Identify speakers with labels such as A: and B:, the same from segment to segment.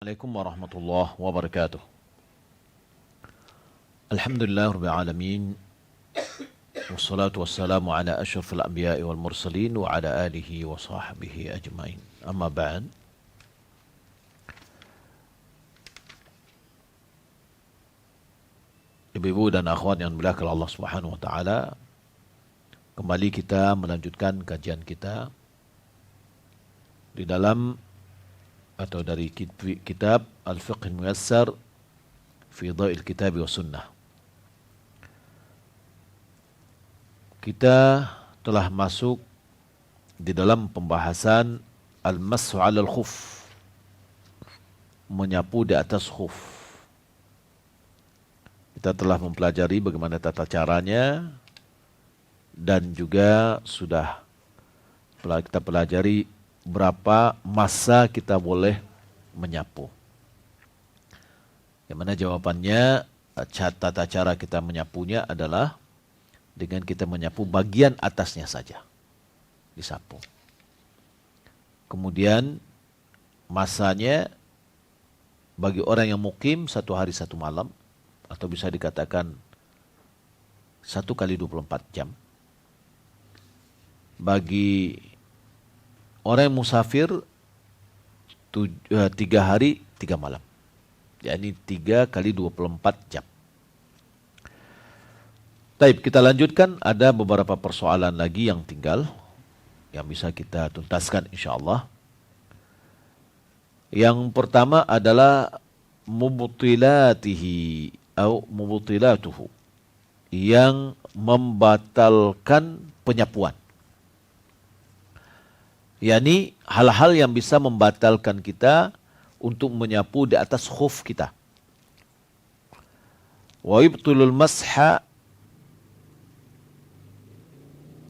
A: Assalamualaikum warahmatullahi wabarakatuh. Alhamdulillah rabbil alamin. Wassalatu wassalamu ala asyrafil anbiya'i wal mursalin wa ala alihi wa sahbihi ajmain. Amma ba'd. Ibu-ibu dan akhwat yang dimuliakan Allah Subhanahu wa taala, kembali kita melanjutkan kajian kita di dalam atau dari kitab Al-Fiqh Al-Muyassar fi Dha'il Kitab wa Sunnah. Kita telah masuk di dalam pembahasan Al-Mashu 'alal Khuf, menyapu di atas khuf. Kita telah mempelajari bagaimana tata caranya dan juga sudah kita pelajari berapa masa kita boleh menyapu. Yang mana jawabannya, tata cara kita menyapunya adalah dengan kita menyapu bagian atasnya saja, disapu. Kemudian masanya bagi orang yang mukim 1 hari 1 malam, atau bisa dikatakan 1 kali 24 jam. Bagi orang yang musafir 3 hari 3 malam. yakni 3 kali 24 jam. Baik, kita lanjutkan. Ada beberapa persoalan lagi yang tinggal yang bisa kita tuntaskan insyaallah. Yang pertama adalah mubtilatihi atau mubtilatuhu, yang membatalkan penyapuan. yakni hal-hal yang bisa membatalkan kita untuk menyapu di atas khuf kita. Wa yubtilul masha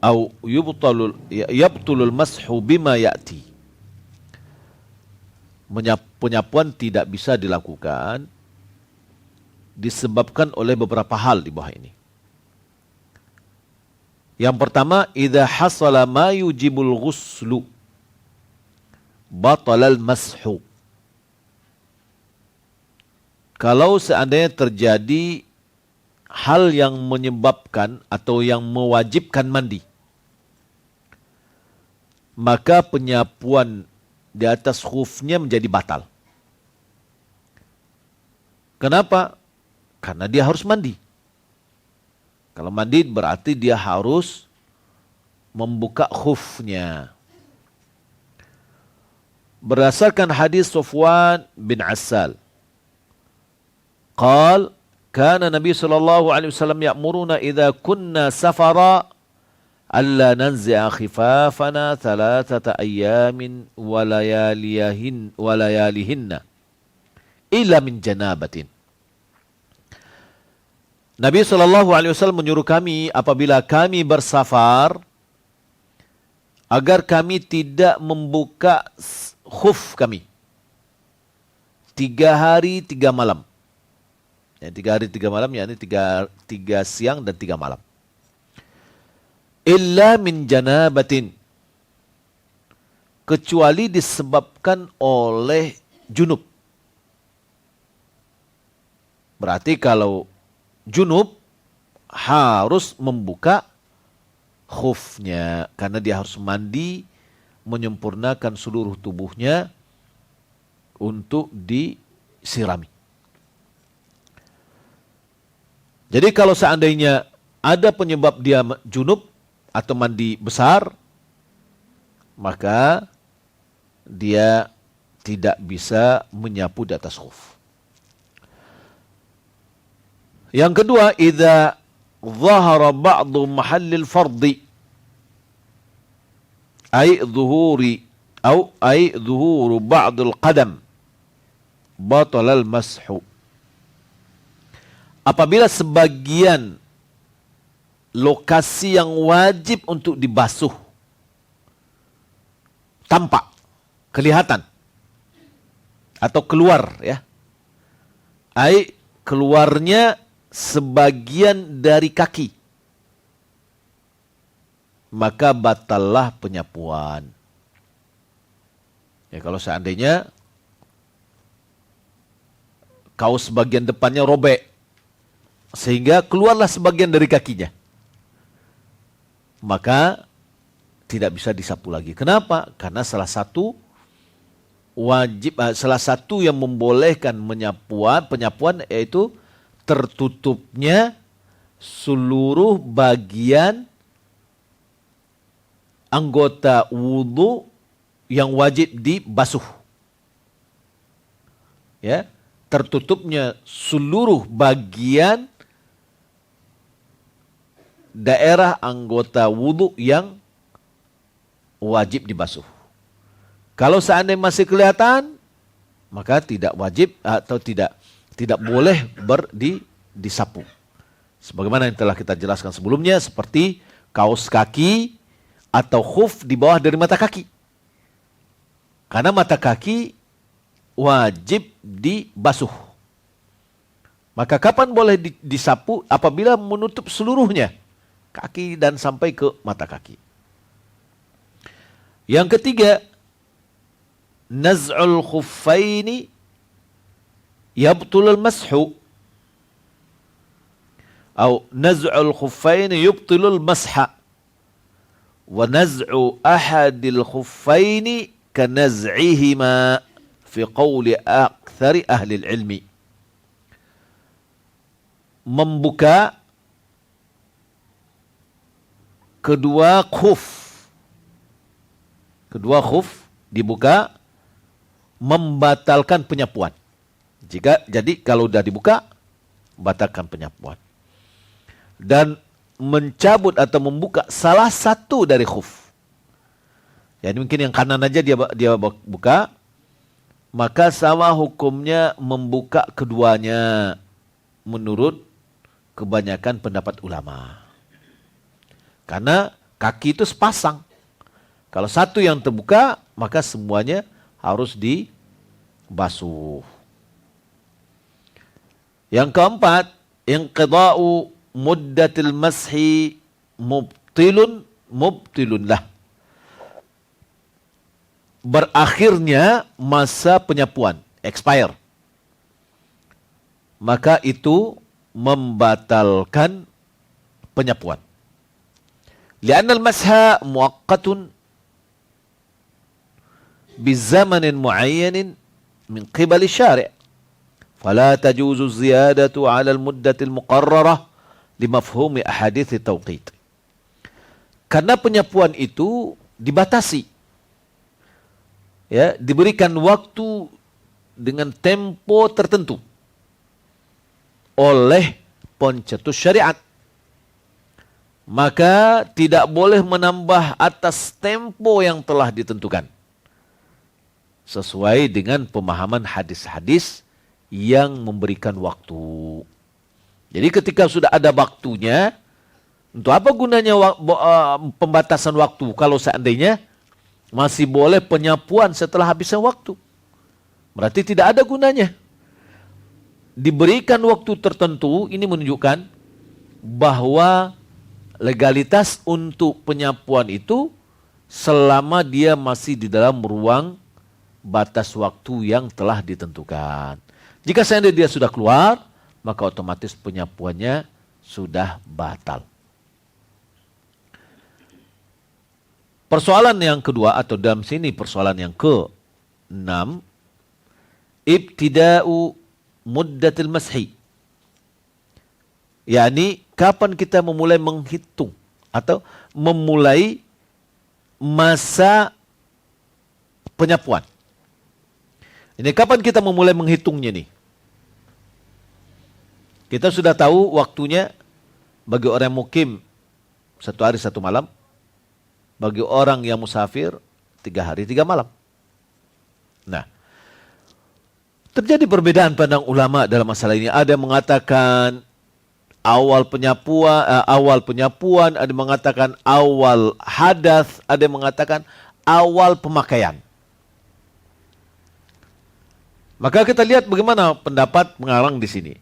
A: atau yubtilul mashu bima ya'ti. Penyapuan tidak bisa dilakukan disebabkan oleh beberapa hal di bawah ini. Yang pertama, idza hasala ma yujibul ghuslu batalal mashu. Kalau seandainya terjadi hal yang menyebabkan atau yang mewajibkan mandi, maka penyapuan di atas khufnya menjadi batal. Kenapa? Karena dia harus mandi. Kalau mandi berarti dia harus membuka khufnya. Berdasarkan hadis Sufwan bin Assal, qal kana Nabi sallallahu alaihi wasallam ya'muruna idza kunna safara alla nanzi'a khifafana 3 ayamin wa layalihinna illa min janabatin. Nabi SAW menyuruh kami apabila kami bersafar agar kami tidak membuka khuf kami 3 hari 3 malam. 3 hari 3 malam, yakni 3 siang dan 3 malam. Illa min janabatin, kecuali disebabkan oleh junub. Berarti kalau junub harus membuka khufnya karena dia harus mandi, menyempurnakan seluruh tubuhnya untuk disirami. Jadi kalau seandainya ada penyebab dia junub atau mandi besar, maka dia tidak bisa menyapu di atas khuf. Yang kedua, idza dhahara ba'du mahallil fardhi ay dhuhuru ba'dul qadam batalal mashu. Apabila sebagian lokasi yang wajib untuk dibasuh tampak, kelihatan atau keluar, ya, keluarnya sebagian dari kaki, maka batallah penyapuan. Ya, kalau seandainya kaos bagian depannya robek, sehingga keluarlah sebagian dari kakinya. Maka tidak bisa disapu lagi. Kenapa? Karena salah satu yang membolehkan penyapuan yaitu tertutupnya seluruh bagian anggota wudu yang wajib dibasuh. Ya, tertutupnya seluruh bagian daerah anggota wudu yang wajib dibasuh. Kalau seandainya masih kelihatan, maka tidak wajib atau tidak boleh disapu. Sebagaimana yang telah kita jelaskan sebelumnya, seperti kaos kaki atau khuf di bawah dari mata kaki. Karena mata kaki wajib dibasuh. Maka kapan boleh disapu? Apabila menutup seluruhnya, kaki dan sampai ke mata kaki. Yang ketiga, naz'ul khuffaini yabtulul mashu. Atau naz'ul khuffaini yubtilul masha. Wa naz'u ahadil khuffaini kanaz'ihima fi qawli aktsari ahli ilmi. Membuka kedua khuf dibuka membatalkan penyapuan. Jadi kalau sudah dibuka, batalkan penyapuan. Dan mencabut atau membuka salah satu dari khuf. Jadi mungkin yang kanan aja dia buka, maka sama hukumnya membuka keduanya menurut kebanyakan pendapat ulama. Karena kaki itu sepasang. Kalau satu yang terbuka, maka semuanya harus dibasuh. Yang keempat, inqida'u muddatil mashi mubtilun lah. Berakhirnya masa penyapuan, expire. Maka itu membatalkan penyapuan. Li'anna al-masha muaqqatun bizamanin muayyanin min qibali syari'. Fala tajuzu ziyadatu 'ala al-muddati al-muqarrarah limafhumi ahadits tauqit. Karena penyapuan itu dibatasi. Ya, diberikan waktu dengan tempo tertentu oleh pencetus syariat. Maka tidak boleh menambah atas tempo yang telah ditentukan. Sesuai dengan pemahaman hadis-hadis yang memberikan waktu. Jadi ketika sudah ada waktunya, untuk apa gunanya pembatasan waktu kalau seandainya masih boleh penyapuan setelah habisnya waktu? Berarti tidak ada gunanya. Diberikan waktu tertentu, ini menunjukkan bahwa legalitas untuk penyapuan itu selama dia masih di dalam ruang batas waktu yang telah ditentukan. Jika seandainya dia sudah keluar, maka otomatis penyapuannya sudah batal. Persoalan yang kedua, atau dalam sini persoalan yang ke-6, ibtida'u muddatil mashi. yakni kapan kita memulai menghitung atau memulai masa penyapuan. Ini kapan kita memulai menghitungnya nih? Kita sudah tahu waktunya bagi orang mukim 1 hari 1 malam. Bagi orang yang musafir 3 hari 3 malam. Nah, terjadi perbedaan pandang ulama dalam masalah ini. Ada yang mengatakan awal penyapuan, ada yang mengatakan awal hadas, ada yang mengatakan awal pemakaian. Maka kita lihat bagaimana pendapat pengarang di sini.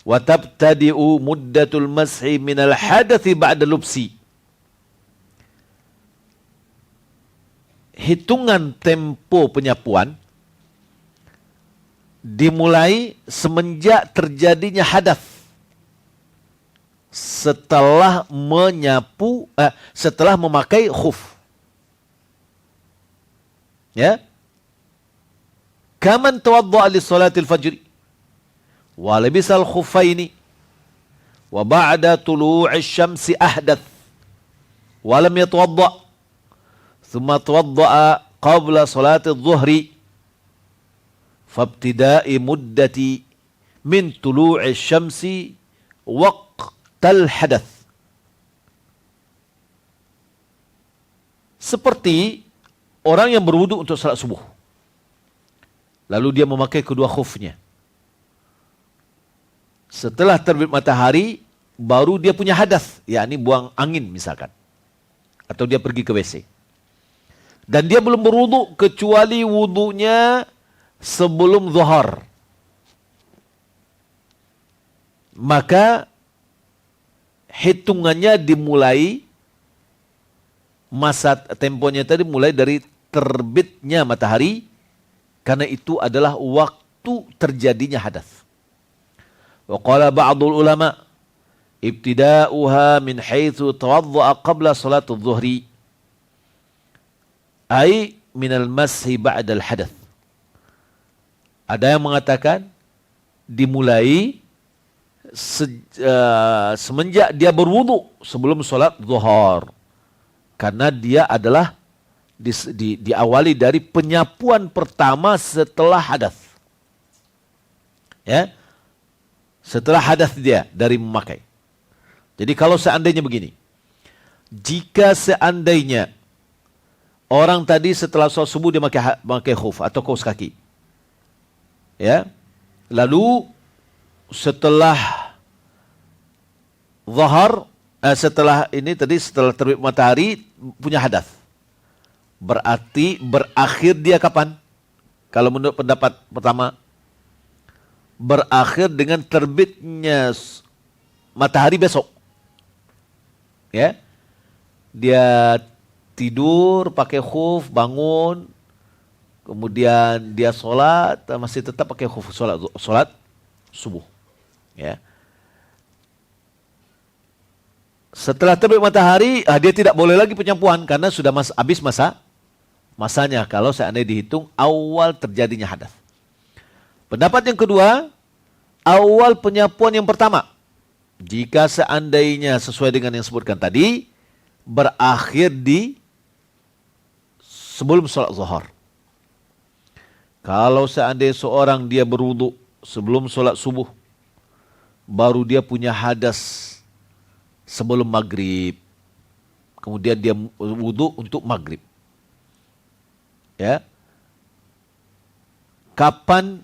A: Wa tabtadi'u muddatul mashi minal hadathi ba'da lubsi. Hitungan tempo penyapuan dimulai semenjak terjadinya hadas setelah setelah memakai khuf. Ya. Kaman tawadda'a li salatil fajr wa labisal khuffaini wa ba'da tulu'i syamsi ahdath wa lam yatawadda' thumma tawadda'a qabla salati adh-dhuhri fabtida'i muddati min tulu'i syamsi waqtal hadath. Seperti orang yang berwudu untuk salat subuh, lalu dia memakai kedua khufnya. Setelah terbit matahari, baru dia punya hadas, yakni buang angin misalkan, atau dia pergi ke WC. Dan dia belum berwudu kecuali wudunya sebelum zuhur. Maka hitungannya dimulai, masa temponya tadi mulai dari terbitnya matahari, karena itu adalah waktu terjadinya hadas. Wa qala ba'dul ulama ibtida'uha min haitsu tawadda'a qabla salati adh-dhuhri ay min al-mashi ba'da al-hadath. Ada yang mengatakan dimulai semenjak dia berwudu sebelum salat zuhur, karena dia adalah diawali dari penyapuan pertama setelah hadas. Ya. Setelah hadas dia dari memakai. Jadi kalau seandainya begini, jika seandainya orang tadi setelah sholat subuh dia memakai khuf atau kaos kaki, ya, lalu setelah zuhur, setelah ini tadi setelah terbit matahari punya hadas, berarti berakhir dia kapan? Kalau menurut pendapat pertama, berakhir dengan terbitnya matahari besok. Ya. Dia tidur pakai khuf, bangun, kemudian dia sholat, masih tetap pakai khuf, sholat subuh. Ya. Setelah terbit matahari, dia tidak boleh lagi penyapuan karena sudah habis masanya kalau seandainya dihitung awal terjadinya hadas. Pendapat yang kedua, awal penyapuan yang pertama, jika seandainya sesuai dengan yang disebutkan tadi, berakhir di sebelum sholat zuhur. Kalau seandainya seorang dia berwudu sebelum sholat subuh, baru dia punya hadas sebelum maghrib, kemudian dia wudu untuk maghrib. Ya, kapan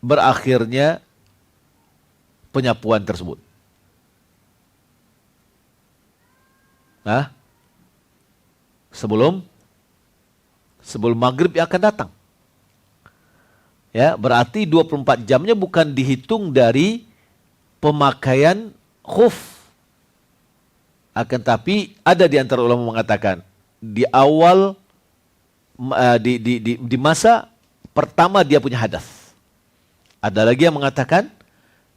A: berakhirnya penyapuan tersebut? Sebelum maghrib yang akan datang. Ya, berarti 24 jamnya bukan dihitung dari pemakaian khuf. Akan tapi ada di antara ulama mengatakan di awal di masa pertama dia punya hadas. Ada lagi yang mengatakan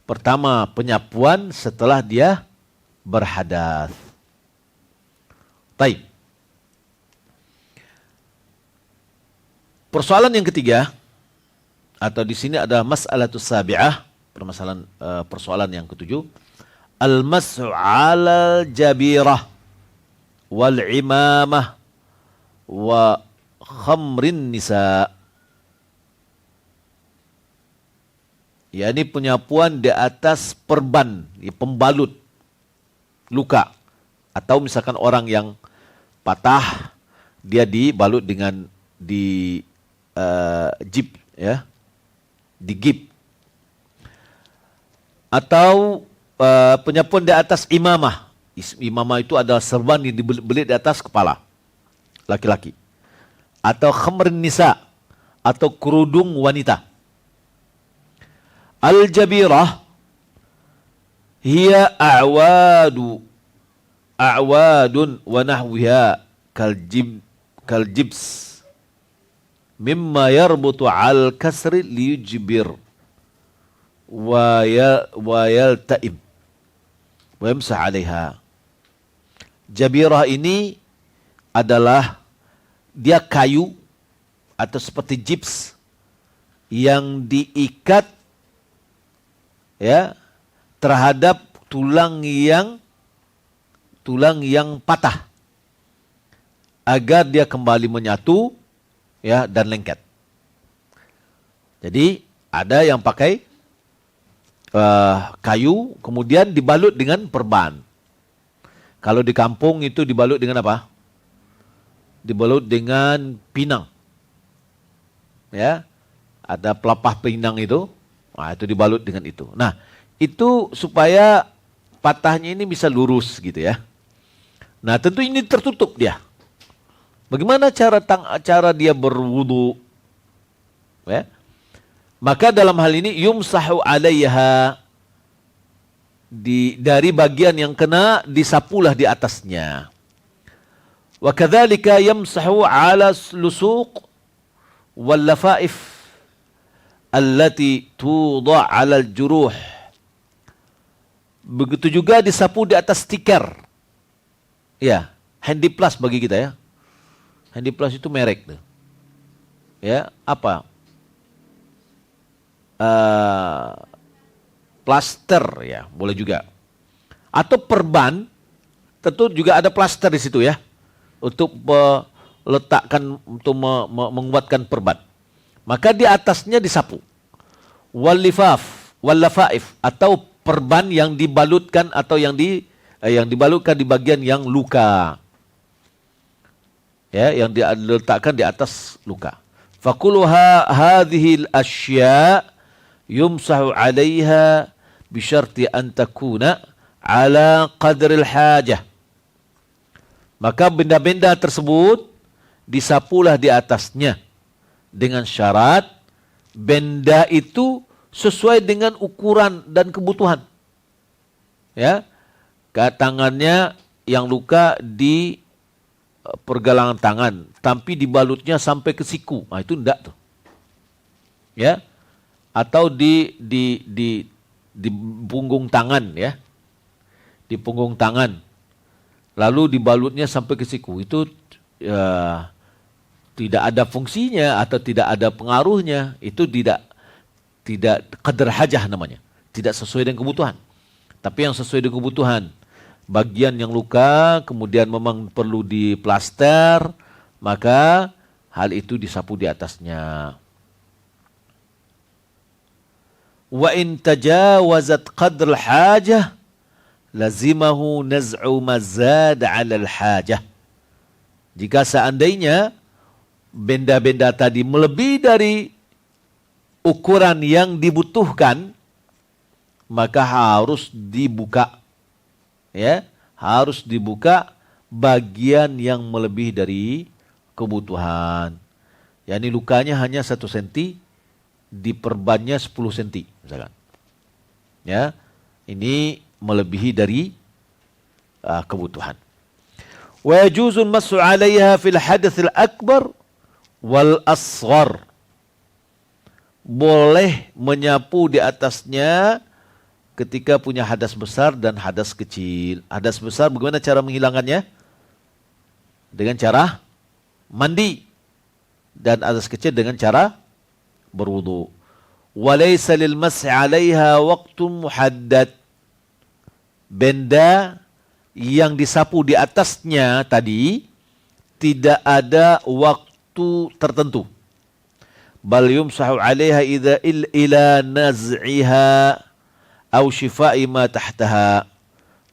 A: pertama penyapuan setelah dia berhadas. Baik. Persoalan yang ketiga, atau di sini ada mas'alatus sabi'ah, persoalan yang ketujuh, al-mas'u 'alal jabirah wal imamah wa khamrin nisa. yakni penyapuan di atas perban, pembalut luka. Atau misalkan orang yang patah, dia dibalut dengan jip, ya, digip. Atau penyapuan di atas imamah. Imamah itu adalah serban yang dibelit di atas kepala laki-laki. Atau khamrin nisa, atau kerudung wanita. Al-jabirah hiya a'wadun wa nahwiha kaljibs mimma yarbutu al kasri liyujbir wa yaltaim wa yamsah 'alaiha. Jabirah ini adalah dia kayu atau seperti gips yang diikat ya terhadap tulang yang patah agar dia kembali menyatu ya dan lengket. Jadi ada yang pakai kayu kemudian dibalut dengan perban. Kalau di kampung itu dibalut dengan apa? Dibalut dengan pinang. Ya. Ada pelepah pinang itu. Nah, itu dibalut dengan itu. Nah, itu supaya patahnya ini bisa lurus gitu ya. Nah, tentu ini tertutup dia. Bagaimana cara dia berwudu? Ya. Maka dalam hal ini yumsahu 'alaiha, dari bagian yang kena disapulah di atasnya. Wa kadzalika yamsahu 'ala lusuq wal lafaif allati tudha 'ala al-juruh. Begitu juga disapu di atas stiker. Ya, Handy Plus bagi kita ya. Handy Plus itu merek tuh. Ya, apa? Plaster ya, boleh juga. Atau perban, tentu juga ada plaster di situ ya. Untuk meletakkan, untuk menguatkan perban. Maka di atasnya disapu. Wal lafaif atau perban yang dibalutkan atau yang dibalutkan di bagian yang luka. Ya, yang diletakkan di atas luka. Fakuluha hadhil asya yumsahu 'alaiha bisyarti an takuna ala qadril hajah. Maka benda-benda tersebut disapulah di atasnya dengan syarat benda itu sesuai dengan ukuran dan kebutuhan. Ya. Tangannya yang luka di pergelangan tangan, tapi dibalutnya sampai ke siku. Nah, itu enggak tuh. Ya. Atau di punggung tangan ya. Di punggung tangan. Lalu dibalutnya sampai ke siku. Itu tidak ada fungsinya atau tidak ada pengaruhnya. Itu tidak qadar hajah namanya. Tidak sesuai dengan kebutuhan. Tapi yang sesuai dengan kebutuhan, bagian yang luka kemudian memang perlu diplaster, maka hal itu disapu di atasnya. Wa in tajawazat qadr al-hajah lazimahu naz'u mazad 'ala al-hajah. Jika seandainya benda-benda tadi melebihi dari ukuran yang dibutuhkan, maka harus dibuka. Ya, harus dibuka bagian yang melebihi dari kebutuhan. Yani lukanya hanya 1 cm, diperbannya 10 cm misalkan. Ya, ini melebihi dari kebutuhan. Wa yajuzu al-mas'u 'alayha fil hadath al-akbar wal asghar. Boleh menyapu di atasnya ketika punya hadas besar dan hadas kecil. Hadas besar bagaimana cara menghilangkannya? Dengan cara mandi. Dan hadas kecil dengan cara berwudu. Walaysa lil mas'i 'alaiha waqtun muhaddad. Benda yang disapu di atasnya tadi tidak ada waktu tertentu. Bal yumsahu 'alaiha idza ila naz'iha au shifa'i ma tahtaha.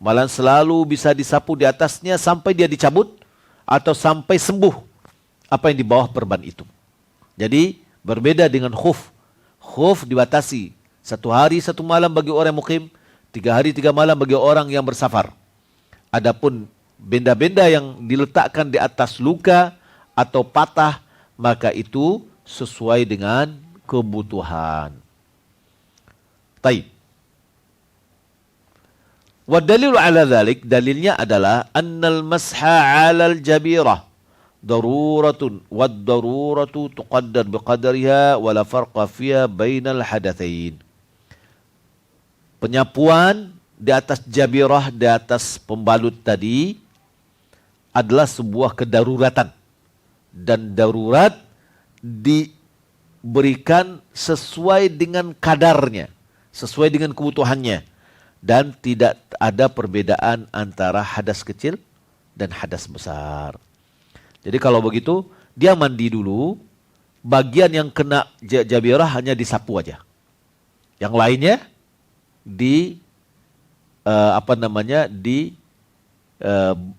A: Malah selalu bisa disapu di atasnya sampai dia dicabut atau sampai sembuh apa yang di bawah perban itu. Jadi berbeda dengan khuf. Khuf dibatasi 1 hari 1 malam bagi orang mukim, 3 hari 3 malam bagi orang yang bersafar. Adapun benda-benda yang diletakkan di atas luka atau patah, maka itu sesuai dengan kebutuhan. Taib. Wa dalilu ala dhalik, dalilnya adalah annal masha 'alal jabirah daruratun wad daruratu tuqaddar biqadariha wala farqa fiha bainal hadatsain. Penyapuan di atas jabirah, di atas pembalut tadi adalah sebuah kedaruratan, dan darurat diberikan sesuai dengan kadarnya, sesuai dengan kebutuhannya, dan tidak ada perbedaan antara hadas kecil dan hadas besar. Jadi kalau begitu dia mandi dulu, bagian yang kena jabirah hanya disapu aja, yang lainnya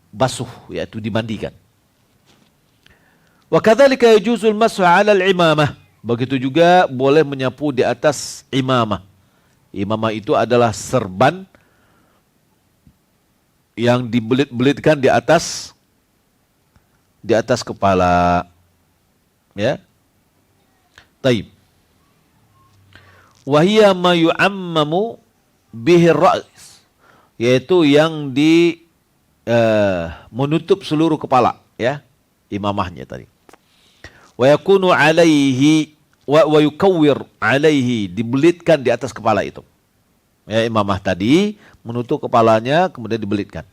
A: basuh, yaitu dimandikan. Wa kadzalika yajuzul mashu 'ala al-imamah. Begitu juga boleh menyapu di atas imamah. Imamah itu adalah serban yang dibelit-belitkan di atas kepala. Ya. Taib. Wa hiya ma yu'ammamu bihi ar-ra's, yaitu yang menutup seluruh kepala, ya, imamahnya tadi. Wa yakunu alaihi wa yukawwir alaihi, dibelitkan di atas kepala itu. Ya, imamah tadi menutup kepalanya kemudian dibelitkan.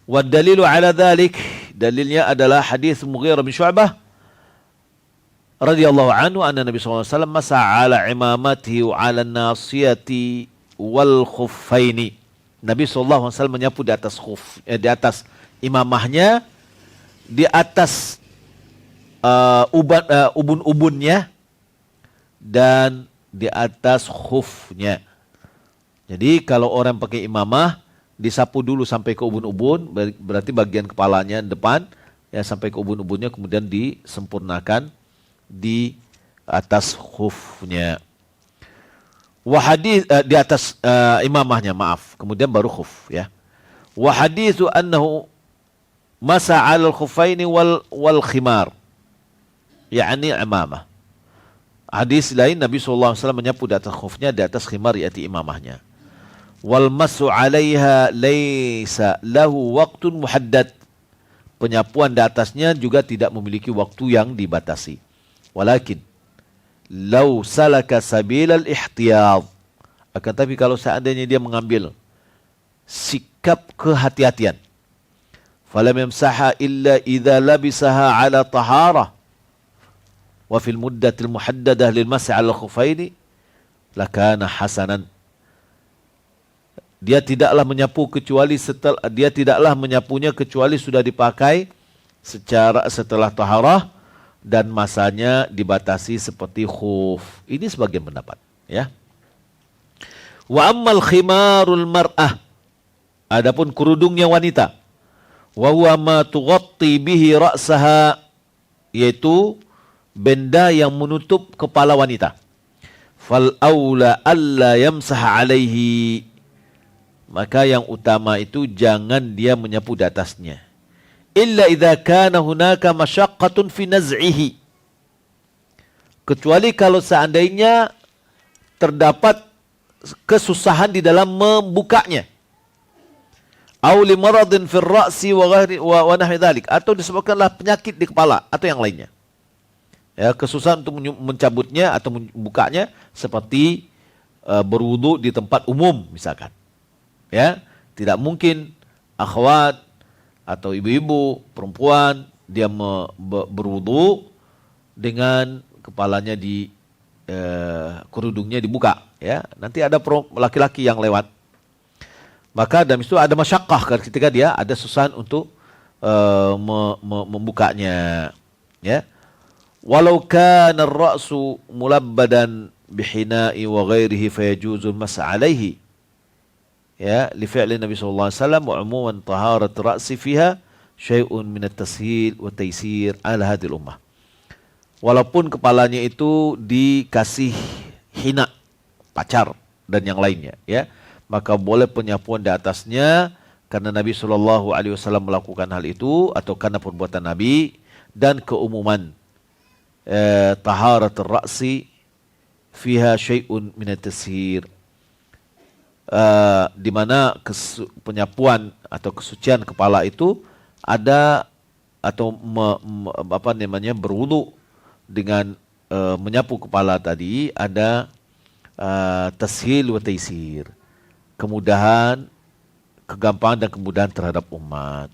A: Wa dalilu ala dzalik, dalilnya adalah hadis Mughirah bin Syu'bah radhiyallahu anhu anna Nabi sallallahu alaihi wasallam masa ala imamatihi wa ala nasiyati wal khuffaini. Nabi sallallahu alaihi wasallam menyapu di atas di atas imamahnya, di atas ubun-ubunnya, dan di atas khufnya. Jadi kalau orang pakai imamah disapu dulu sampai ke ubun-ubun, berarti bagian kepalanya depan ya sampai ke ubun-ubunnya, kemudian disempurnakan di atas khufnya. Wa hadis di atas imamahnya, maaf, kemudian baru khuf, ya. Wa haditsu annahu masa 'ala al-khuffaini wal khimar, yakni imamah. Hadis lain Nabi sallallahu alaihi wasallam menyapu di atas khufnya, di atas khimar, yaitu imamahnya. Wal masu 'alaiha laisa lahu waqtun muhaddad. Penyapuan di atasnya juga tidak memiliki waktu yang dibatasi. Walakin lau salaka sabilal ihtiyad, akan tapi kalau seandainya dia mengambil sikap kehati-hatian, falam yamsaha illa idza labisaha ala taharah wa fil muddatil muhaddadah lil mas'i ala khuffaini lakana hasanan. Dia tidaklah menyapunya kecuali sudah dipakai setelah taharah dan masanya dibatasi seperti khuf. Ini sebagian pendapat, ya. Wa ammal khimarul mar'ah, adapun kerudungnya wanita, wa huwa ma tughatti bihi ra'saha, yaitu benda yang menutup kepala wanita. Fal aula alla yamsah alaihi, maka yang utama itu jangan dia menyapu di atasnya. Illa idza kana hunaka masyaqqatun fi naz'ihi, kecuali kalau seandainya terdapat kesusahan di dalam membukanya. Aw li maradin fil ra'si wa nahwi dzalik, atau disebabkanlah penyakit di kepala atau yang lainnya. Ya, kesusahan untuk mencabutnya atau membukanya, seperti berwudu di tempat umum misalkan. Ya, tidak mungkin akhwat atau ibu-ibu perempuan dia berwudu dengan kepalanya kerudungnya dibuka, ya. Nanti ada laki-laki yang lewat, maka dalam itu ada masyaqqah ketika dia ada susah untuk membukanya, ya. Walau kana ar-ra'su mulabbadan bihina'i wa ghairihi fayajuzu al-mas' alaihi, ya, li fi'li Nabi sallallahu alaihi wasallam wa umuman taharat ra'si fiha syai'un min at-tashil wa taysir ala hadhihi ummah. Walaupun kepalanya itu dikasih hina, pacar dan yang lainnya, ya, maka boleh penyapuan di atasnya karena Nabi sallallahu alaihi wasallam melakukan hal itu, atau karena perbuatan Nabi, dan keumuman taharat ra'si fiha syai'un min at-tashir, di mana penyapuan atau kesucian kepala itu ada atau berwudu dengan menyapu kepala tadi ada tashil wa taisir, kemudahan, kegampangan dan kemudahan terhadap umat.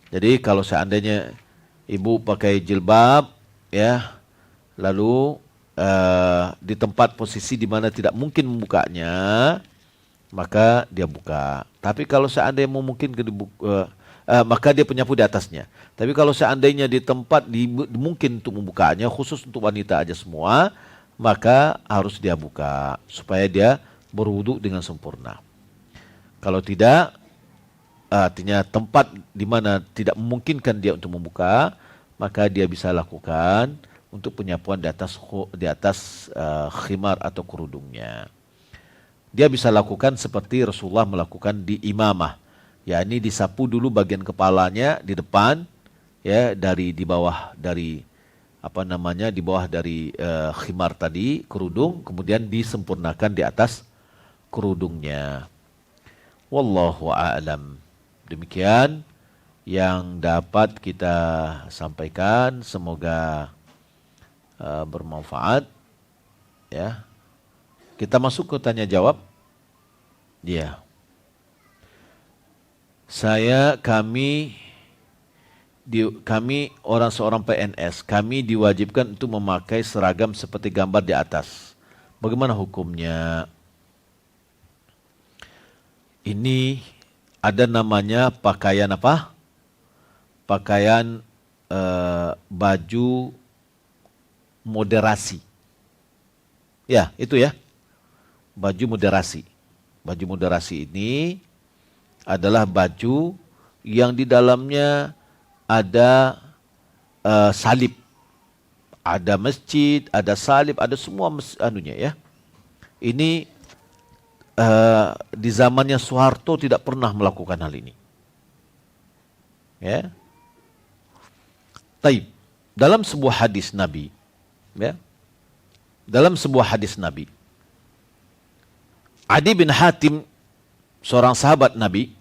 A: Jadi kalau seandainya ibu pakai jilbab, ya, lalu di tempat posisi di mana tidak mungkin membukanya, maka dia buka. Tapi kalau seandainya memungkinkan maka dia penyapu di atasnya. Tapi kalau seandainya di tempat mungkin untuk membukanya, khusus untuk wanita aja semua, maka harus dia buka supaya dia berwudu dengan sempurna. Kalau tidak, artinya tempat di mana tidak memungkinkan dia untuk membuka, maka dia bisa lakukan untuk penyapuan di atas khimar atau kerudungnya. Dia bisa lakukan seperti Rasulullah melakukan di imamah, yakni disapu dulu bagian kepalanya di depan, ya, di bawah dari khimar tadi, kerudung, kemudian disempurnakan di atas kerudungnya. Wallahu a'lam. Demikian yang dapat kita sampaikan, semoga bermanfaat, ya. Kita masuk ke tanya jawab. Ya. Kami seorang PNS, kami diwajibkan untuk memakai seragam seperti gambar di atas. Bagaimana hukumnya? Ini ada namanya pakaian apa? Pakaian baju moderasi. Ya, itu ya. Baju moderasi. Baju moderasi ini adalah baju yang di dalamnya ada salib. Ada masjid, ada salib, ada semua anunya ya. Ini di zamannya Soeharto tidak pernah melakukan hal ini. Ya. Taib. Dalam sebuah hadis Nabi, ya. Dalam sebuah hadis Nabi, Adi bin Hatim, seorang sahabat Nabi,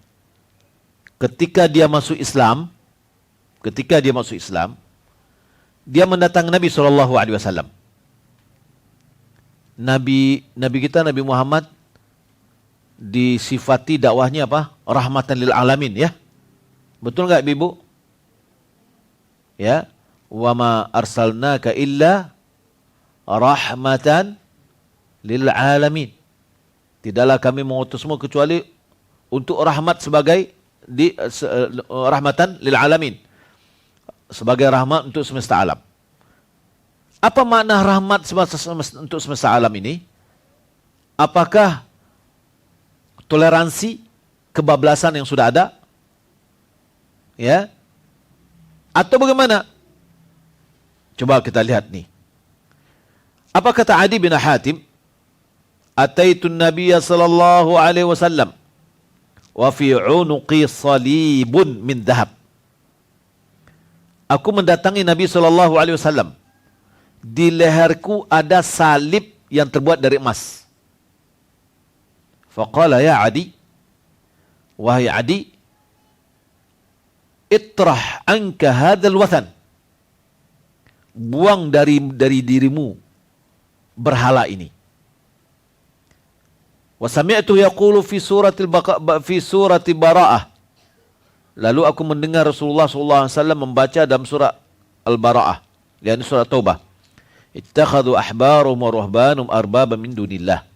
A: ketika dia masuk Islam, dia mendatangi Nabi SAW. Nabi kita, Nabi Muhammad, disifati dakwahnya apa? Rahmatan lil alamin, ya. Betul nggak, Ibu? Ya, wa ma arsalnaka illa rahmatan lil alamin. Tidaklah kami mengutusmu kecuali untuk rahmat sebagai rahmatan lil alamin. Sebagai rahmat untuk semesta alam. Apa makna rahmat untuk semesta alam ini? Apakah toleransi kebablasan yang sudah ada? Ya? Atau bagaimana? Coba kita lihat nih. Apa kata Adi bin Hatim? Ataitun Nabiyya sallallahu alaihi wasallam wa fi unuqi salibun min dhahab. Aku mendatangi Nabi sallallahu alaihi wasallam. Di leherku ada salib yang terbuat dari emas. Faqala ya Adi, wahai Adi, itrah anka hadzal wathan. Buang dari dirimu berhala ini. Wa sami'tu yaqulu fi surati Bara'ah. Lalu aku mendengar Rasulullah SAW membaca dalam surah Al-Bara'ah, yakni surah Taubah. Ittakhadhu ahbarum wa ruhbanum arbaba min dunillah.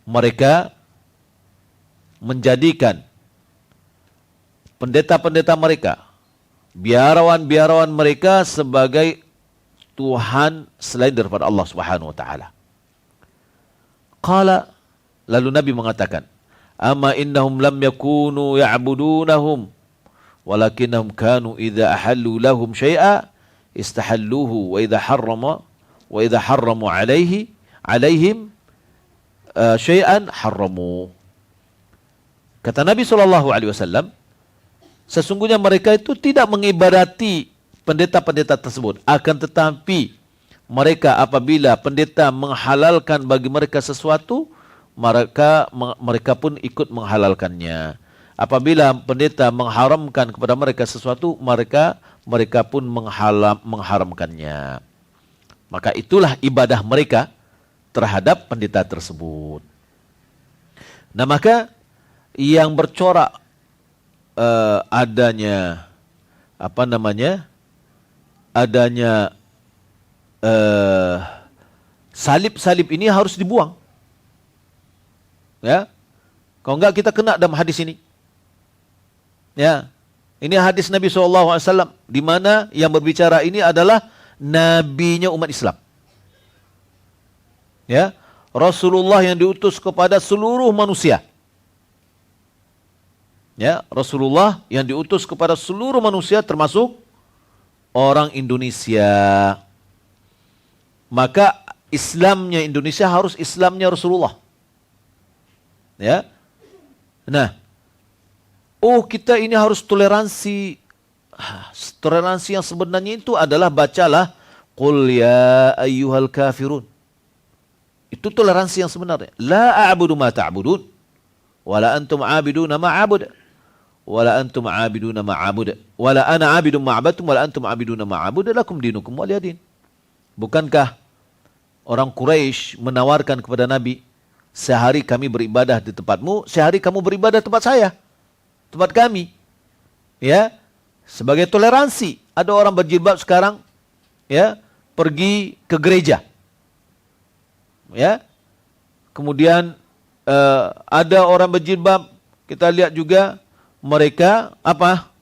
A: Mereka menjadikan pendeta-pendeta mereka, biarawan-biarawan mereka sebagai Tuhan selain daripada Allah Subhanahu wa taala. Qala, lalu Nabi mengatakan, "Amma innahum lam yakunu ya'budunahum, walakinnahum kanu idza ahallu lahum syai'a istahalluhu wa idza harramu alaihim syai'an harramu." Kata Nabi SAW, sesungguhnya mereka itu tidak mengibadati pendeta-pendeta tersebut. Akan tetapi mereka apabila pendeta menghalalkan bagi mereka sesuatu, mereka pun ikut menghalalkannya. apabila pendeta mengharamkan kepada mereka sesuatu, mereka pun mengharamkannya. Maka itulah ibadah mereka terhadap pendeta tersebut. Nah, maka yang bercorak adanya salib-salib ini harus dibuang. Ya. Kalau enggak kita kena dalam hadis ini. Ya. Ini hadis Nabi SAW di mana yang berbicara ini adalah nabinya umat Islam. Ya. Rasulullah yang diutus kepada seluruh manusia. Ya, Rasulullah yang diutus kepada seluruh manusia termasuk orang Indonesia. Maka Islamnya Indonesia harus Islamnya Rasulullah. Ya. Nah, kita ini harus toleransi. Toleransi yang sebenarnya itu adalah bacalah Qul ya ayyuhal kafirun. Itu toleransi yang sebenarnya. La a'budu ma ta'budun. Wala antum 'abiduna ma 'abud. Wala antum 'abiduna ma 'abud. Wala ana 'abidun ma 'abadtum wala antum 'abiduna ma 'abud. Lakum dinukum waliyadin. Bukankah orang Quraisy menawarkan kepada Nabi, sehari kami beribadah di tempatmu, sehari kamu beribadah di tempat saya, tempat kami. Ya, sebagai toleransi. Ada orang berjilbab sekarang, ya, pergi ke gereja. Ya, kemudian ada orang berjilbab, kita lihat juga mereka apa?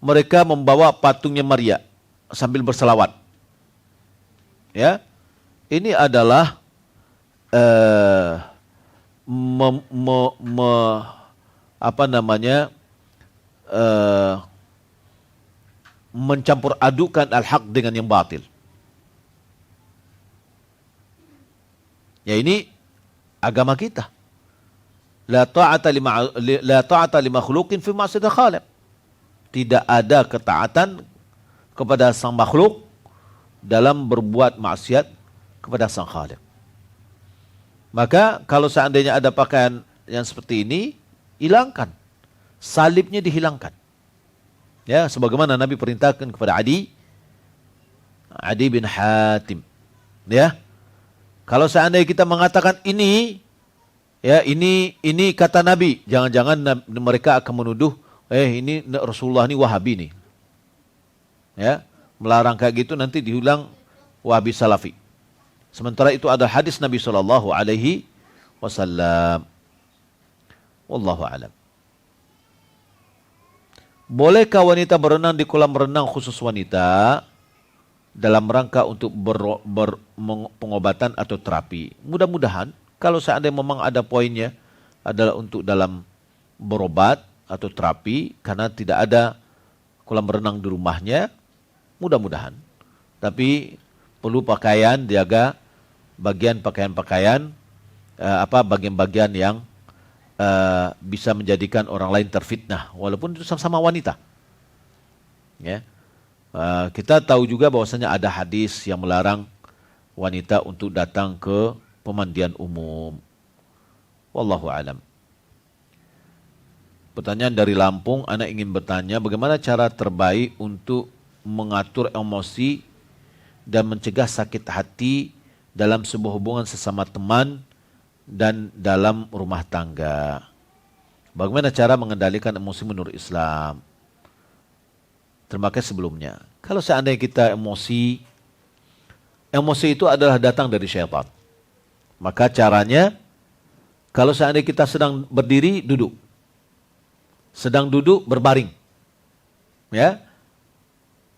A: Mereka membawa patungnya Maria sambil berselawat. Ya, ini adalah mencampur adukan al-haq dengan yang batil. Ya, ini agama kita. La ta'ata li makhluqin fi ma'siyatil khaliq. Tidak ada ketaatan kepada sang makhluk dalam berbuat maksiat kepada sang khaliq. Maka kalau seandainya ada pakaian yang seperti ini, hilangkan. Salibnya dihilangkan. Ya, sebagaimana Nabi perintahkan kepada Adi bin Hatim. Ya. Kalau seandainya kita mengatakan ini, ya, ini kata Nabi, jangan-jangan mereka akan menuduh, ini Rasulullah ini Wahabi nih. Ya, melarang kayak gitu nanti diulang Wahabi Salafi. Sementara itu ada hadis Nabi sallallahu alaihi wasallam. Wallahu a'lam. Bolehkah wanita berenang di kolam renang khusus wanita dalam rangka untuk pengobatan atau terapi? Mudah-mudahan kalau seandainya memang ada poinnya adalah untuk dalam berobat atau terapi karena tidak ada kolam renang di rumahnya, mudah-mudahan. Tapi perlu pakaian, jaga bagian pakaian-pakaian, bagian-bagian yang bisa menjadikan orang lain terfitnah, walaupun itu sama-sama wanita. Ya, kita tahu juga bahwasanya ada hadis yang melarang wanita untuk datang ke pemandian umum. Wallahu alam. Pertanyaan dari Lampung, anak ingin bertanya bagaimana cara terbaik untuk mengatur emosi dan mencegah sakit hati dalam sebuah hubungan sesama teman dan dalam rumah tangga. Bagaimana cara mengendalikan emosi menurut Islam? Terima kasih sebelumnya. Kalau seandainya kita emosi itu adalah datang dari syaitan. Maka caranya, kalau seandainya kita sedang berdiri, duduk. Sedang duduk, berbaring. Ya.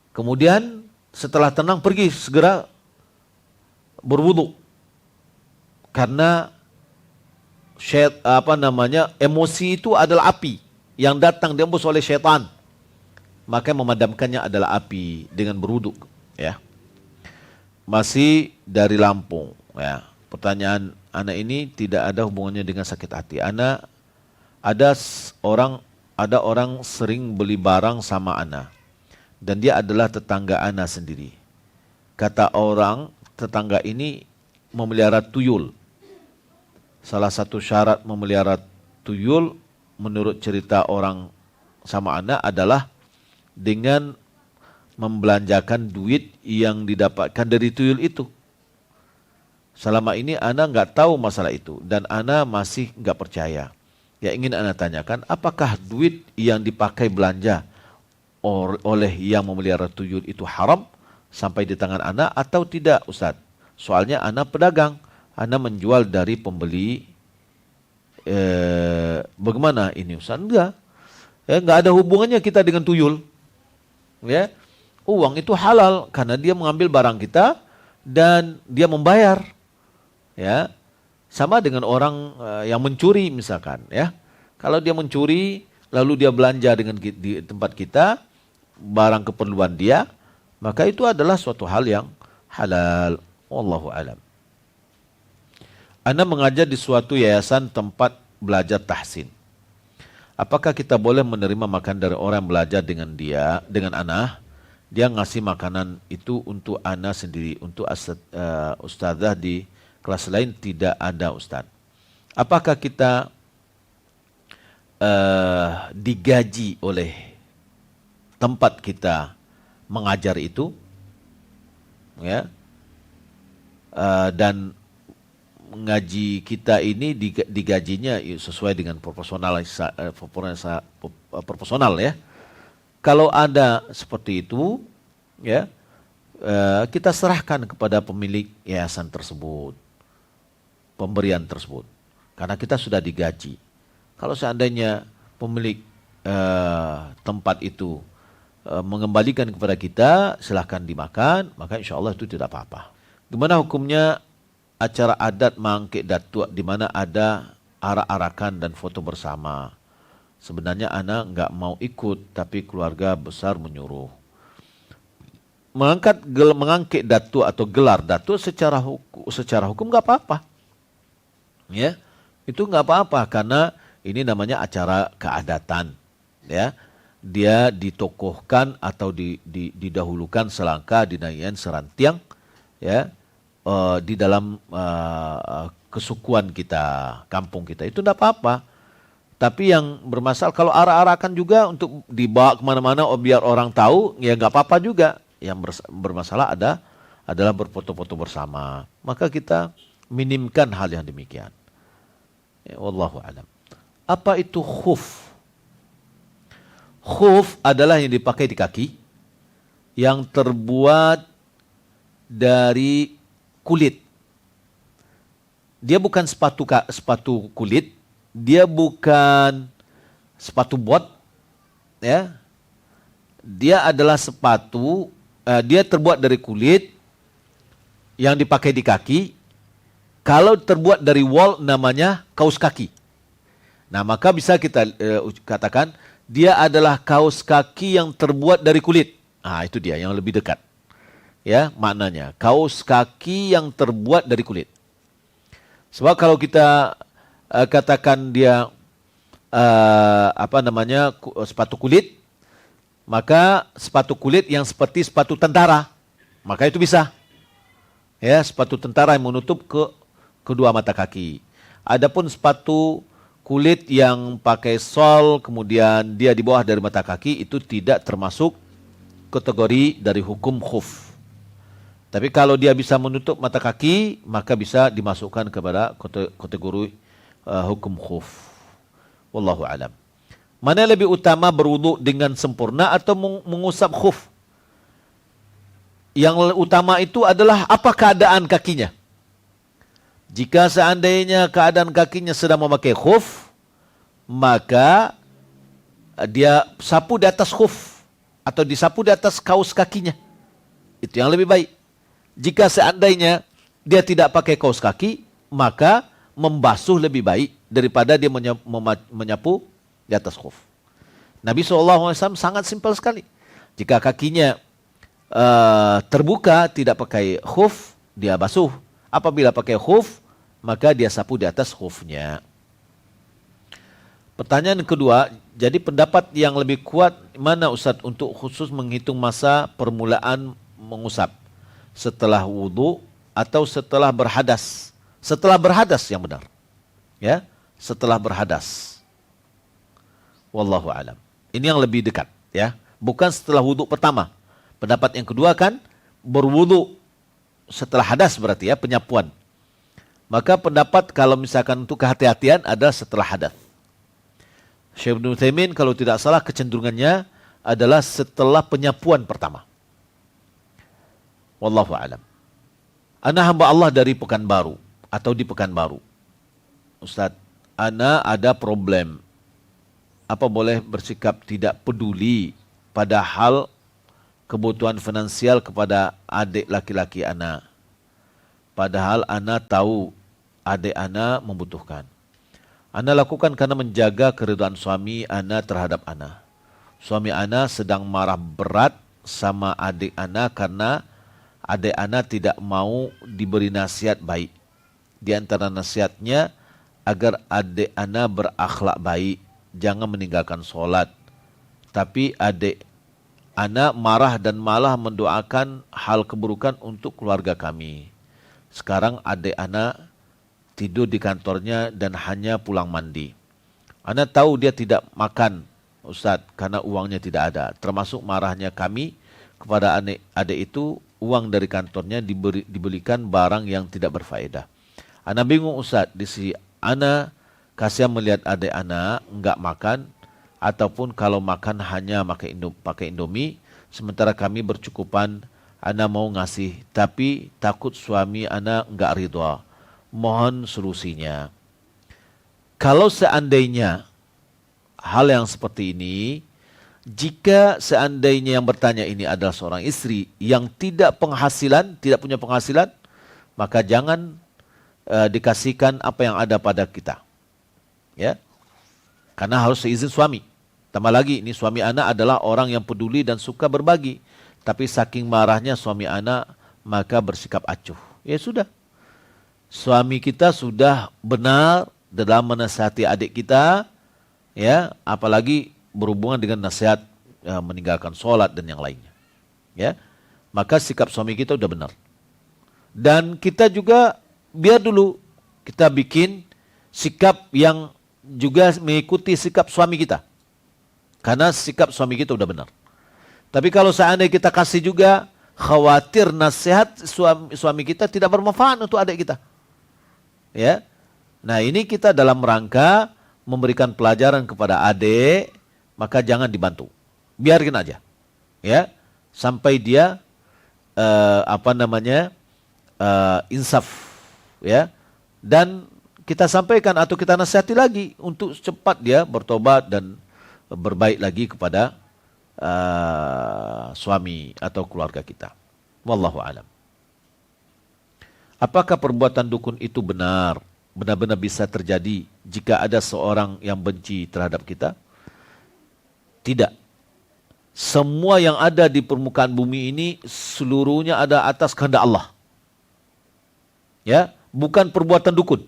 A: Kemudian setelah tenang pergi segera berwudu. Karena emosi itu adalah api yang datang diembus oleh syaitan. Maka memadamkannya adalah api dengan berwudu, ya. Masih dari Lampung, ya. Pertanyaan anak ini tidak ada hubungannya dengan sakit hati. Ada orang sering beli barang sama anak dan dia adalah tetangga anak sendiri. Kata orang tetangga ini memelihara tuyul. Salah satu syarat memelihara tuyul menurut cerita orang sama ana adalah dengan membelanjakan duit yang didapatkan dari tuyul itu. Selama ini ana nggak tahu masalah itu dan ana masih nggak percaya. Yang ingin ana tanyakan, apakah duit yang dipakai belanja oleh yang memelihara tuyul itu haram sampai di tangan ana atau tidak, Ustaz? Soalnya ana pedagang, ana menjual dari pembeli. Bagaimana ini, Ustaz? Enggak. Nggak ada hubungannya kita dengan tuyul. Ya, uang itu halal karena dia mengambil barang kita dan dia membayar. Ya, sama dengan orang yang mencuri misalkan. Ya, kalau dia mencuri lalu dia belanja di tempat kita barang keperluan dia, maka itu adalah suatu hal yang halal. Wallahu alam. Anda mengajar di suatu yayasan tempat belajar tahsin. Apakah kita boleh menerima makan dari orang yang belajar dengan ana? Dia ngasih makanan itu untuk ana sendiri, untuk ustazah di kelas lain tidak ada, Ustaz. Apakah kita digaji oleh tempat kita mengajar itu? Ya. Dan ngaji kita ini digajinya sesuai dengan proporsional ya. Kalau ada seperti itu, ya, kita serahkan kepada pemilik yayasan tersebut, pemberian tersebut, karena kita sudah digaji. Kalau seandainya pemilik tempat itu mengembalikan kepada kita, silahkan dimakan, maka insya Allah itu tidak apa-apa. Gimana hukumnya acara adat mangkik datuk di mana ada arak-arakan dan foto bersama? Sebenarnya anak nggak mau ikut, tapi keluarga besar menyuruh. Mengangkit datuk atau gelar datuk secara hukum nggak apa-apa, ya, itu nggak apa-apa karena ini namanya acara keadatan, ya. Dia ditokohkan atau didahulukan selangkah dinaikkan serantiang, ya. Di dalam kesukuan kita, kampung kita, itu tidak apa-apa. Tapi yang bermasalah kalau arak-arakan juga untuk dibawa kemana-mana biar orang tahu, ya nggak apa-apa juga. Yang bermasalah adalah berfoto-foto bersama. Maka kita minimkan hal yang demikian. Ya, wallahu a'lam. Apa itu khuf? Khuf adalah yang dipakai di kaki, yang terbuat dari kulit. Dia bukan sepatu kulit, dia bukan sepatu bot, ya. Dia adalah sepatu, dia terbuat dari kulit yang dipakai di kaki. Kalau terbuat dari wol namanya kaos kaki. Nah, maka bisa kita katakan dia adalah kaos kaki yang terbuat dari kulit. Ah, itu dia yang lebih dekat. Ya, maknanya kaos kaki yang terbuat dari kulit. Sebab kalau kita katakan dia sepatu kulit, maka sepatu kulit yang seperti sepatu tentara, maka itu bisa. Ya, sepatu tentara yang menutup kedua mata kaki. Adapun sepatu kulit yang pakai sol kemudian dia di bawah dari mata kaki, itu tidak termasuk kategori dari hukum khuf. Tapi kalau dia bisa menutup mata kaki, maka bisa dimasukkan kepada kategori hukum khuf. Wallahu alam. Mana lebih utama, berwudu dengan sempurna atau mengusap khuf? Yang utama itu adalah apa keadaan kakinya. Jika seandainya keadaan kakinya sedang memakai khuf, maka dia sapu di atas khuf atau disapu di atas kaos kakinya. Itu yang lebih baik. Jika seandainya dia tidak pakai kaos kaki, maka membasuh lebih baik daripada dia menyapu di atas khuf. Nabi SAW sangat simpel sekali. Jika kakinya terbuka, tidak pakai khuf, dia basuh. Apabila pakai khuf, maka dia sapu di atas khufnya. Pertanyaan kedua, jadi pendapat yang lebih kuat mana, Ustaz, untuk khusus menghitung masa permulaan mengusap? Setelah wudu atau setelah berhadas? Setelah berhadas yang benar. Ya, setelah berhadas. Wallahu alam. Ini yang lebih dekat, ya. Bukan setelah wudhu pertama. Pendapat yang kedua kan berwudhu setelah hadas berarti ya, penyapuan. Maka pendapat kalau misalkan untuk kehati-hatian adalah setelah hadas. Syekh Ibnu Utsaimin kalau tidak salah kecenderungannya adalah setelah penyapuan pertama. Wallahu alam. Ana hamba Allah dari Pekanbaru atau di Pekanbaru. Ustaz, ana ada problem. Apa boleh bersikap tidak peduli pada hal kebutuhan finansial kepada adik laki-laki ana? Padahal ana tahu adik ana membutuhkan. Ana lakukan karena menjaga keridhaan suami ana terhadap ana. Suami ana sedang marah berat sama adik ana karena adik ana tidak mau diberi nasihat baik. Di antara nasihatnya agar adik ana berakhlak baik, jangan meninggalkan sholat. Tapi adik ana marah dan malah mendoakan hal keburukan untuk keluarga kami. Sekarang adik ana tidur di kantornya dan hanya pulang mandi. Ana tahu dia tidak makan, Ustaz, karena uangnya tidak ada. Termasuk marahnya kami kepada adik itu, uang dari kantornya dibelikan barang yang tidak berfaedah. Ana bingung, Ustaz, di sisi ana kasihan melihat adik ana enggak makan, ataupun kalau makan hanya pakai Indomie, sementara kami bercukupan. Ana mau ngasih, tapi takut suami ana enggak ridha. Mohon solusinya. Kalau seandainya hal yang seperti ini, jika seandainya yang bertanya ini adalah seorang istri yang tidak punya penghasilan, maka jangan dikasihkan apa yang ada pada kita. Ya. Karena harus seizin suami. Tambah lagi, ini suami anak adalah orang yang peduli dan suka berbagi. Tapi saking marahnya suami anak, maka bersikap acuh. Ya sudah. Suami kita sudah benar dalam menasihati adik kita, ya, apalagi berhubungan dengan nasihat meninggalkan sholat dan yang lainnya. Ya. Maka sikap suami kita sudah benar. Dan kita juga biar dulu kita bikin sikap yang juga mengikuti sikap suami kita. Karena sikap suami kita udah benar. Tapi kalau seandainya kita kasih juga, khawatir nasihat suami kita tidak bermanfaat untuk adik kita. Ya. Nah, ini kita dalam rangka memberikan pelajaran kepada adik, maka jangan dibantu. Biarkan aja. Ya. Sampai dia insaf. Ya, dan kita sampaikan atau kita nasihati lagi untuk cepat dia bertobat dan berbaik lagi kepada suami atau keluarga kita. Wallahu alam. Apakah perbuatan dukun itu benar-benar bisa terjadi jika ada seorang yang benci terhadap kita? Tidak. Semua yang ada di permukaan bumi ini seluruhnya ada atas kehendak Allah. Ya. Bukan perbuatan dukun.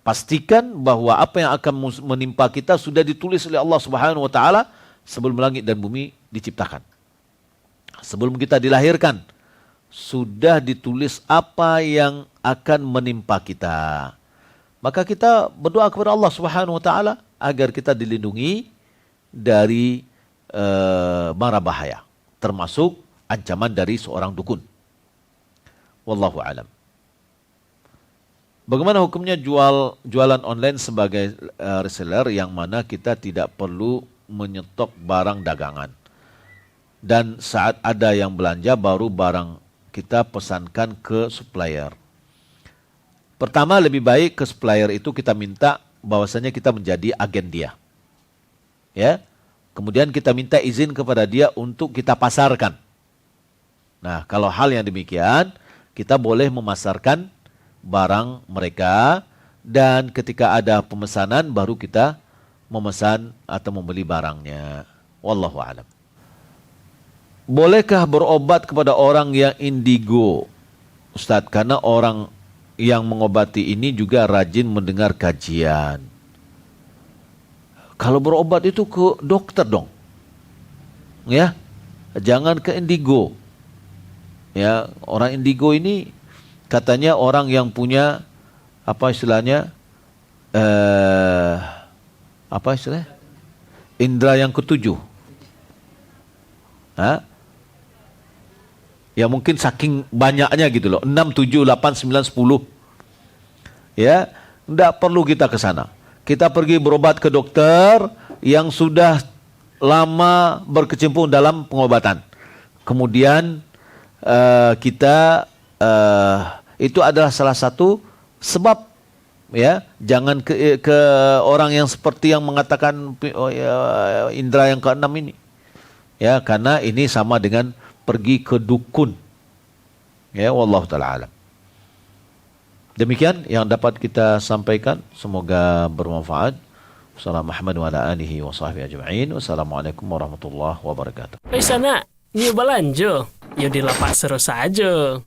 A: Pastikan bahwa apa yang akan menimpa kita sudah ditulis oleh Allah Subhanahu wa taala sebelum langit dan bumi diciptakan. Sebelum kita dilahirkan sudah ditulis apa yang akan menimpa kita. Maka kita berdoa kepada Allah Subhanahu wa taala agar kita dilindungi dari mara bahaya, termasuk ancaman dari seorang dukun. Wallahu alam. Bagaimana hukumnya jualan online sebagai reseller yang mana kita tidak perlu menyetok barang dagangan. Dan saat ada yang belanja baru barang kita pesankan ke supplier. Pertama lebih baik ke supplier itu kita minta bahwasanya kita menjadi agen dia. Ya. Kemudian kita minta izin kepada dia untuk kita pasarkan. Nah, kalau hal yang demikian, kita boleh memasarkan barang mereka, dan ketika ada pemesanan baru kita memesan atau membeli barangnya. Wallahu a'lam. Bolehkah berobat kepada orang yang indigo, Ustadz? Karena orang yang mengobati ini juga rajin mendengar kajian. Kalau berobat itu ke dokter dong. Ya. Jangan ke indigo. Ya, orang indigo ini katanya orang yang punya apa istilahnya? Apa istilahnya? indera yang ketujuh. Ya mungkin saking banyaknya gitu loh. 6, 7, 8, 9, 10. Ya, tidak perlu kita ke sana. Kita pergi berobat ke dokter yang sudah lama berkecimpung dalam pengobatan. Kemudian kita itu adalah salah satu sebab, ya. Jangan ke orang yang seperti yang mengatakan indera yang keenam ini, ya, karena ini sama dengan pergi ke dukun, ya. Wallahu taala alam. Demikian yang dapat kita sampaikan, semoga bermanfaat. Wassalamualaikum warahmatullahi wabarakatuh.
B: Sana, nyoba lanjut. Yuk di lapak seru saja.